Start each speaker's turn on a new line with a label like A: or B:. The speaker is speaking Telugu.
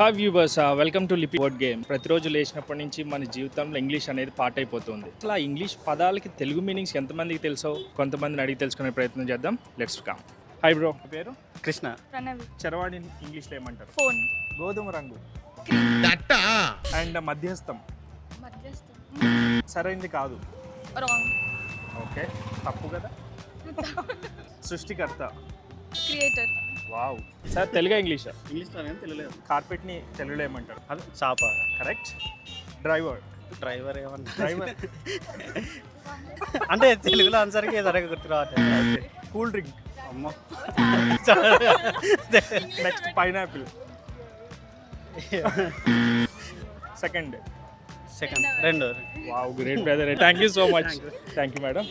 A: హాయ్ వ్యూవర్స్, వెల్కమ్ టు లిపి వర్డ్ గేమ్. ప్రతిరోజు లేచినప్పటి నుంచి మన జీవితంలో ఇంగ్లీష్ అనేది పార్ట్ అయిపోతుంది. అసలు ఆ ఇంగ్లీష్ పదాలకి తెలుగు మీనింగ్స్ ఎంతమందికి తెలుసో కొంతమందిని అడిగి తెలుసుకునే ప్రయత్నం చేద్దాం. Let's come. హాయ్ బ్రో, పేరు
B: కృష్ణ.
C: ప్రణవి.
A: చరవాణి ఇంగ్లీష్లో ఏమంటారు?
C: ఫోన్.
A: గోధుమ రంగు అండ్ మధ్యస్థం.
C: మధ్యస్థం.
A: సరైనది కాదు.
C: రాంగ్.
A: ఓకే, తప్పు కదా. సృష్టికర్త.
C: క్రియేటర్.
A: వావ్. సార్ తెలుగా ఇంగ్లీషా?
B: ఇంగ్లీష్లో తెలియలేదు.
A: కార్పెట్ని తెలుగులో ఏమంటారు?
B: అది చాప.
A: కరెక్ట్. డ్రైవర్.
B: డ్రైవర్ ఏమన్నా
A: డ్రైవర్.
B: అంటే తెలుగులో ఆన్సర్కి సరిగ్గా గుర్తు రావట్లేదు.
A: Cool drink.
B: అమ్మో.
A: Next pineapple.
B: సెకండ్
C: రెండు.
B: రెండు.
A: Wow, great brother. Thank you so much. Thank you madam.